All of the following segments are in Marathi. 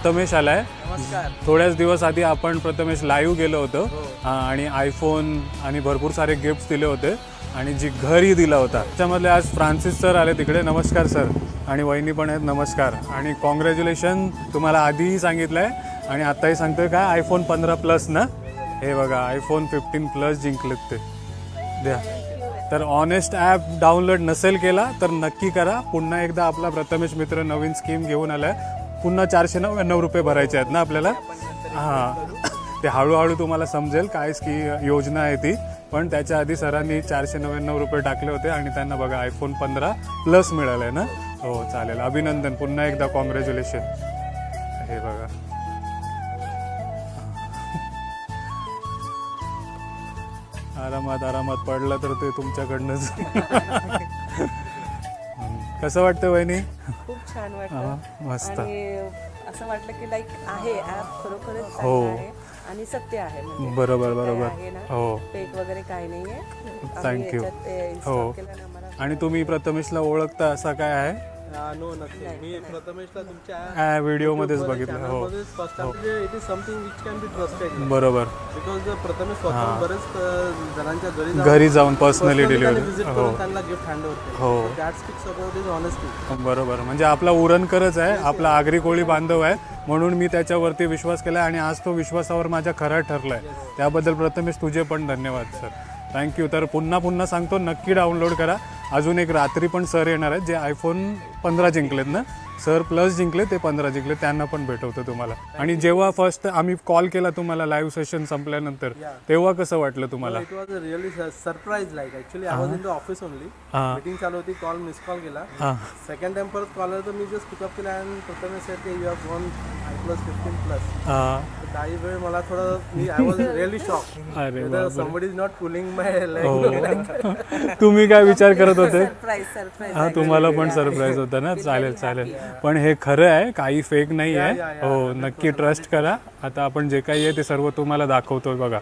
प्रथमेश आलाय. नमस्कार. थोड्याच दिवस आधी आपण प्रथमेश लाईव्ह गेलो होतो आणि आयफोन आणि भरपूर सारे गिफ्ट्स दिले होते आणि जी घरही दिला होता. त्याच्यामधले आज फ्रान्सिस सर आले तिकडे. नमस्कार सर. आणि वहिनी पण आहेत. नमस्कार आणि कॉंग्रॅच्युलेशन. तुम्हाला आधीही सांगितलं आहे आणि आत्ताही सांगतोय काय, आयफोन 15 प्लस ना. हे बघा आयफोन 15 प्लस जिंकलेत ते. द्या. तर ऑनेस्ट ॲप डाउनलोड नसेल केला तर नक्की करा. पुन्हा एकदा आपला प्रथमेश मित्र नवीन स्कीम घेऊन आलाय. पुन्हा 499 रुपये भरायचे आहेत ना आपल्याला. हां, ते हळूहळू तुम्हाला समजेल काय की योजना आहे ती. पण त्याच्या आधी सरांनी 499 रुपये टाकले होते आणि त्यांना बघा आयफोन 15 प्लस मिळालं आहे ना. हो चालेल, अभिनंदन पुन्हा एकदा, कॉंग्रॅच्युलेशन. हे बघा आरामात पडलं तर ते तुमच्याकडनंच. कसं वाटतं वहिनी? खूप छान वाटतं. मस्त. आणि असं वाटलं की लाईक आहे ॲप खरोखरच हो. चांगलं आहे आणि सत्य आहे. म्हणजे बरोबर जे काही बरोबर. आहे ना, हो फेक वगैरे काही नाहीये. Thank you. हो. केलं ना मला. आणि तुम्ही प्रथमेशला ओळखता असा काय आहे? No nothing. मी प्रथमेशला तुमच्या व्हिडिओमध्येच बघितलं. हो first time it is something which can be trusted. बरोबर. बिकॉज प्रथमेश स्वतः बरेच जणांच्या घरी जाऊन पर्सनली डिलिव्हरी. विजिट हो करून त्यांना गिफ्ट हँड होते. हो that speaks about is honesty. बरोबर. म्हणजे आपला उरणकरच आहे, आपला आगरी कोळी बांधव आहे, म्हणून मी त्याच्यावरती विश्वास केला आणि आज तो विश्वासावर माझ्या खरा ठरला आहे. त्याबद्दल प्रथमेश तुझे पण धन्यवाद सर. थँक्यू. तर पुन्हा सांगतो, नक्की डाउनलोड करा. अजून एक रात्री पण सर येणार आहेत जे आयफोन 15 जिंकलेत ना. सर प्लस जिंकले, ते 15 जिंकले, त्यांना पण भेटवतो तुम्हाला. आणि जेव्हा फर्स्ट आम्ही कॉल केला तुम्हाला लाईव्ह सेशन संपल्यानंतर, तेव्हा कसं वाटलं तुम्हाला? It was really surprise. Like actually I was in the office only. Meeting चालू होती, कॉल मिस कॉल केला. सेकंड टाइम परत कॉल आला तर मी जस्ट पिकअप केला आणि प्रथमेश सेड की you have gone iPlus 15 plus. काही वेळ मला थोडं आय वॉज रिअली शॉक. अरे somebody is not pulling my leg. तुम्ही काय विचार करत होते? सरप्राईज. हा, तुम्हाला पण सरप्राईज होता ना. चालेल. पण हे खरं आहे, काही फेक नाही आहे. हो नक्की ट्रस्ट करा. आता आपण जे काही आहे ते सर्व तुम्हाला दाखवतोय बघा.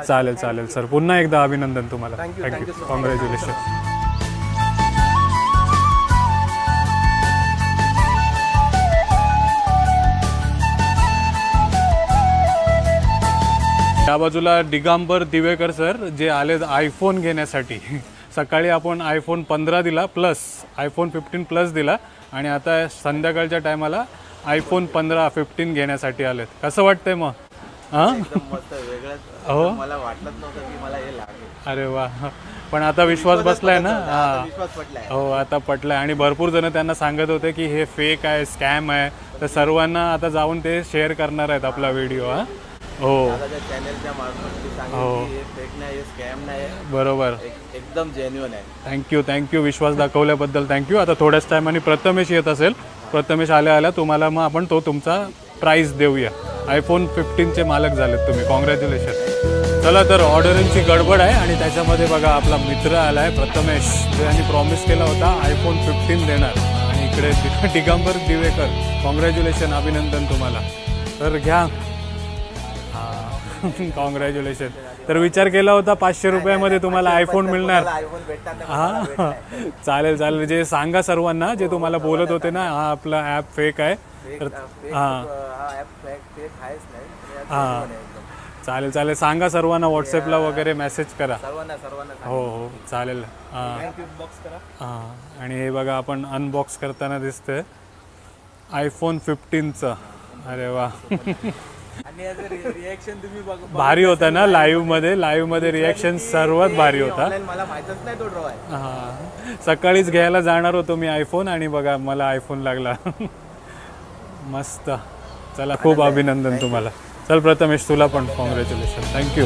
चालेल सर. पुन्हा एकदा अभिनंदन तुम्हाला. थँक्यू. कॉंग्रॅच्युलेशन. त्या बाजूला दिगंबर दिवेकर सर जे आले आयफोन घेण्यासाठी. सकाळी आपण आयफोन 15 दिला प्लस, आयफोन 15 प्लस दिला आणि आता संध्याकाळच्या टायमाला आयफोन 15 घेण्यासाठी आलेत. कसं वाटतंय मग? हां हो, मला वाटलंच नव्हतं की मला हे लागेल. अरे वा. पण आता विश्वास बसलाय ना. हां विश्वास पटलाय. हो आता पटलाय. आणि भरपूर जण त्यांना सांगत होते की हे फेक आहे, स्कॅम आहे. तर सर्वांना आता जाऊन ते शेअर करणार आहेत आपला व्हिडिओ. हां हो चॅनलच्या मार्फत सांगितलं की हे फेक नाही, हे स्कॅम नाही, बरोबर. एकदम जेन्युइन आहे. थँक्यू. विश्वास दाखवल्याबद्दल थँक्यू. आता थोड्याच टायमाने प्रथमेश येत असेल. प्रथमेश आल्या तुम्हाला मग आपण तुमचा प्राईज देऊया. आयफोन 15चे मालक झालेत तुम्ही. कॉंग्रॅच्युलेशन. चला तर ऑर्डरिंगची गडबड आहे आणि त्याच्यामध्ये बघा आपला मित्र आला आहे प्रथमेश, ज्यांनी प्रॉमिस केला होता आयफोन 15 देणार. आणि इकडे दिगंबर दिवेकर, कॉंग्रॅच्युलेशन, अभिनंदन तुम्हाला. तर घ्या. कॉंग्रॅच्युलेशन. तर विचार केला होता 500 रुपयामध्ये तुम्हाला आयफोन मिळणार. आयफोन भेटताना हां चालेल. जे सांगा सर्वांना जे तुम्हाला बोलत होते ना हा आपला ॲप फेक आहे. तर हां चालेल. सांगा सर्वांना, व्हॉट्सअपला वगैरे मेसेज करा. सर्वांना हो चालेल. हां आणि हे बघा आपण अनबॉक्स करताना दिसतंय आयफोन 15चं. अरे वा. आणि रिएक्शन तुम्ही भारी होता ना. लाईव्ह मध्ये रिॲक्शन सर्वात भारी होता. मला माहितच नाही तो ड्रॉ आहे. हां सकाळीच घ्यायला जाणार होतो मी आयफोन आणि बघा मला आयफोन लागला. मस्त. चला खूप अभिनंदन तुम्हाला. चल प्रथमेश तुला पण कॉंग्रॅच्युलेशन. थँक्यू.